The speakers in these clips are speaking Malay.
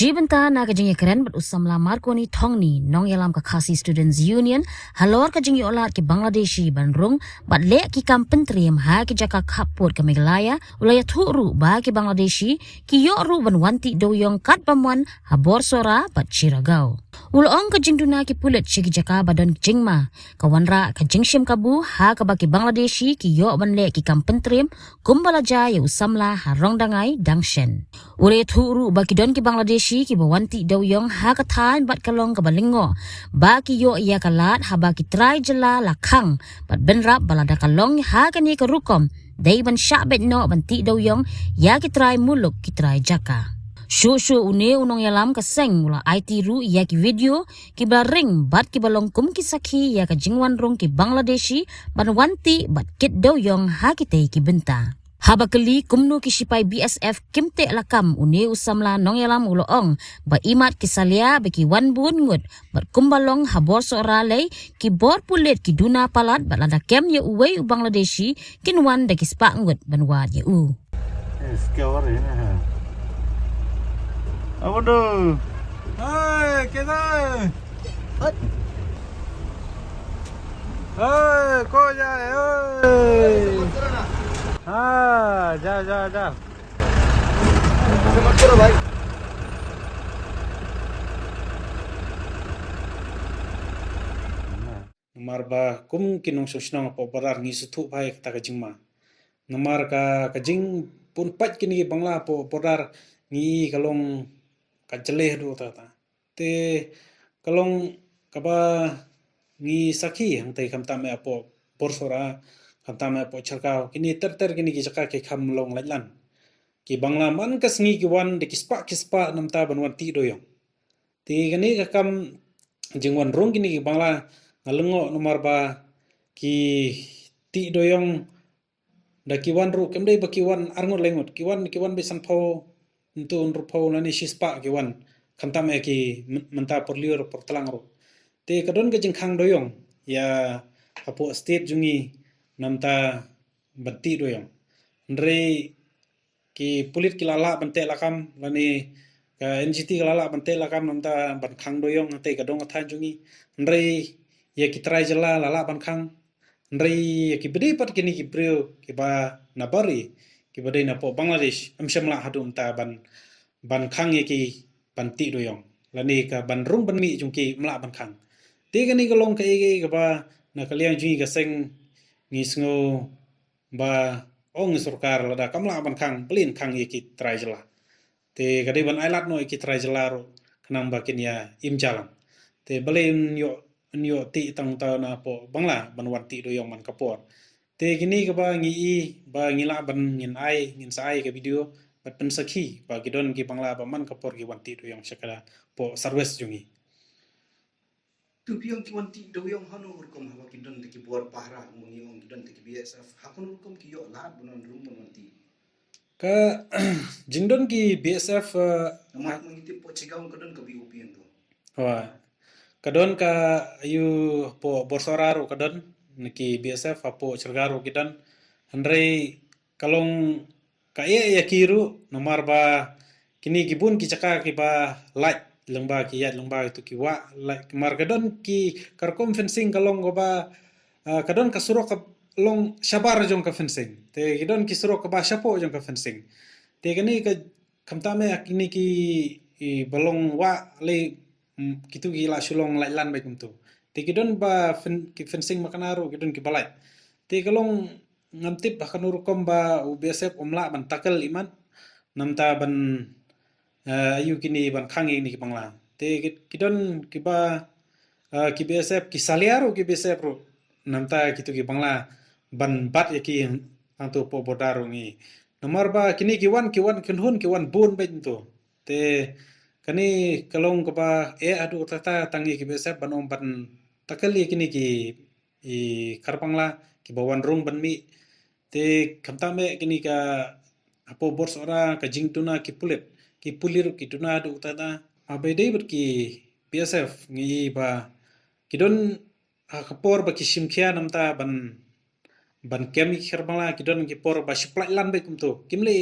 Shibanta na kajing keren bat usam lamar ko ni thong ni nong yalam ka Khasi Students Union halor kajing olat ki Bangladeshi banrung bat le ki kampen trim ha ki jaka khapur ka Meghalaya ulaya thuru ba ki Bangladeshi ki yo ru ban wanti doyong kat pamwan habor sora bat Chiragao ulong kajing duna ki pulet shi ki jaka badon jingma kawanra kajing shim kabu ha ka ba ki Bangladeshi ki yo ban le ki kampen trim kumbalaja ya usamla harong dangai dangshen ure thuru ba ki don ki Bangladeshi ki bawanti doyong ha ka than bat kalong ka balingo ba ki yo iya kalat ha ba ki try jela lakhang bat benrap balada kalong ha ka ni ka rukom dai ban shabet no banti doyong ya ki try muluk ki try jaka Shu une unong yalam ka seng mula IT ru ya ki video ki ring bat ki balong kum ki sakhi ya ka jingwan rong ki Bangladeshi ban wanti bat kit doyong ha ki te ki benta Habakali kumno ki sipay BSF kimte lakam une usamla nong yalam uloong ba imat ki salia ba ki wan bun ngut bat kumbalong habor sorale ki bor pulet ki duna palat bat lada kem ya uwe u Bangladeshi kinwan da ki spa ngut ban wad ya u Aduh. Hai, kita. Hai, kau jai. Hai. Ah, ja. Selamat koro, bhai. Namar ba kum kinong susnong po parar ngi sutu bhai ta kajingma. Namar ka kajing pun pat kini bangla po parar ngi kalong kajeleh do ta te kalong kaba ngi sakhi hang tai kham ta me apo borsora kham ta me apo charkao kini ter kini ki jaka ke kham long lailan ki bangla man kas ngi ki wan de kispa nam ta ban wan ti do yong ti kini ka kam jingwan rong kini ki bangla ngalengo nomor ba ki ti do yong da ki wan ru kemdei ba ki wan arngot lengot ki wan be san pho untuk unrupau nani shispa kiwan kantam ki menta porliur portalang ro te kadon ke jengkhang doyong ya apo state jungi namta batti doyong ndre ki pulit kilala bante lakam lani ka NGT kilala bante lakam namta ban khang doyong te kadong athan jungi ndre ya kitrai jala lala ban khang ndre ya ki bede pat kini ki brio ki ba nabari ki badai na po Bangladesh amshamla hadum ta ban khang ye ki ban ti doyong lani ka ban rung ban mi jung ki mla ban khang te ka ni ka long ka ege ka ba na kaliang jing ka seng ngi sngo ba ong sarkar lada kamla ban khang plin khang ye ki trai jala te ka dei ban ailat no ki trai jala ro kanang ba kin ya im jalang te balen yo ti tang ta na po bangla ban wan ti doyong man kapor te kini ka ba ngi la ban ngin sai ka video bat pen sakhi ba gidon ki bangla ba man kapor ki wanti do yang sakala po service jungi tu piang ki wanti do yang hanu urkom hawa kidon ki buar pahra mungi on kidon ki BSF hakun urkom ki yo la bunon rum wanti ka jingdon ki BSF amat mangiti po cigaw kadon ka BOP endo wa kadon ka ayu po borsoraro kadon niki BSF apo cergaro kidan handrei kalong ka ya kiru nomor ba kini kibun ki caka ki ba light lengba ki yat lengba itu ki wa like mar kadon ki karkom fencing kalong go ba kadon ka surok ka long shabar jong ka fencing te kidon ki surok ka ba shapo jong ka fencing te kini ka kamtame kini ki balong wa le kitu ki la sulong lailan ba kumtu te kidon ba ki fencing makanaro kidon ki balai te kalong ngamtip bahkan urukom ba UBSF umla ban takal iman namta ban ayu kini ban khangi ni bangla te kidon kiba ki BSF ki saliaro ki BSF ro namta kitu ki bangla ban bat yaki antu po bodaro ni nomor ba kini kiwan kinhun kiwan bun ba itu te kani kalong kaba adu tata tangi ki BSF ban ban takali kini ki i karpangla ki bawan rung ban mi te kamtame kini ka apo bors ora ka jingtuna ki pulir ki tuna du tata abede ber ki BSF ngi ba kidon kapor ba ki simkhia namta ban kemi kharbala kidon ki por ba supply lan be kumto kimle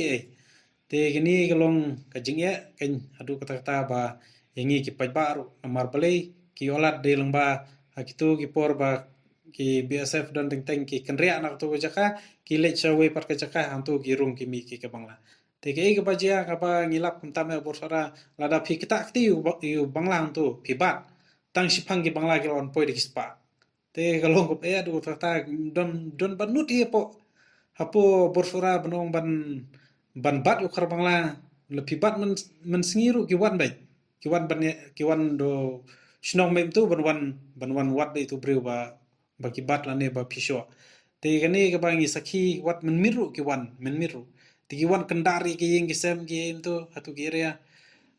Te gini kalong kajing ya kan adu kata-kata ba yangi ki pajbaru namar balai ki olat de lengba hakitu ki por ba ki BSF dan teng ki kenria anak tu jaka ki lech sawe par ka jaka hantu ki rung ki mi ki ke bangla. Te ke ka bajia ka ba ngilap kumtame borsara lada phi kita akti yu bangla hantu phi bat tang sipang ki bangla ki on poi de kispa. Te kalong ko adu kata don banut ie po hapo borsora benong ban bat ukar bangla lebih bat men sengiru kiwan baik kiwan do snong mem tu ban wat baik tu breu ba bat lane ba pisho te kani ka bangi sakhi wat men miru te kiwan kendari ki yeng kisem ki tu hatu kiria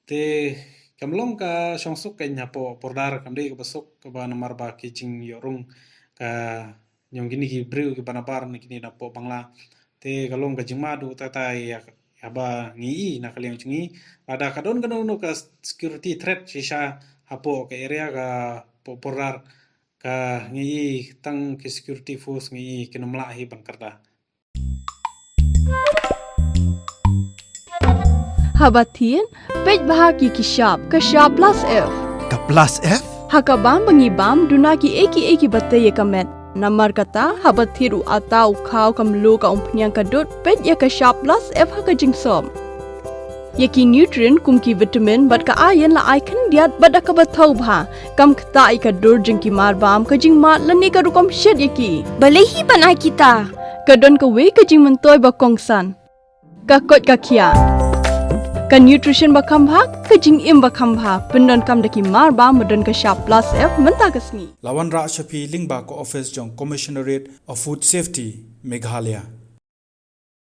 te kamlong ka songsuk ka nyapo pordar kamde ka basuk ka ba namar ba ki jing yorung ka nyong gini ki breu ki banabar ni kini na po bangla te kalong ka jingmadu tata ya ba ngi na kaliang chingi ada kadon no ka security threat sisa hapo ka area ka porar ka ngi tang ki security force ngi kinomla hi bangkarda Habatin pej bahagi kishap plus F Ka plus F? hakabam bangibam dunaki eki batay kamet namar kata habathiru atau kau kamlu ka umpnyang kadut pet ya ka sharp plus F haka jingsom yaki nutrient kumki vitamin bat ka iron la icon diat bat ka bathau bha kam khta ka dur jingki marbam ka jingma lani ka rukom shed yaki balehi banai kita kadon ka we ka jing mentoy ba kongsan ka kot ka kia ka nutrition ba khambha ka jing im ba khambha pendon kam daki marba modon ka sharp plus F menta kasni Lawan Ra Shafi Lingba ko office jong Commissionerate of Food Safety Meghalaya.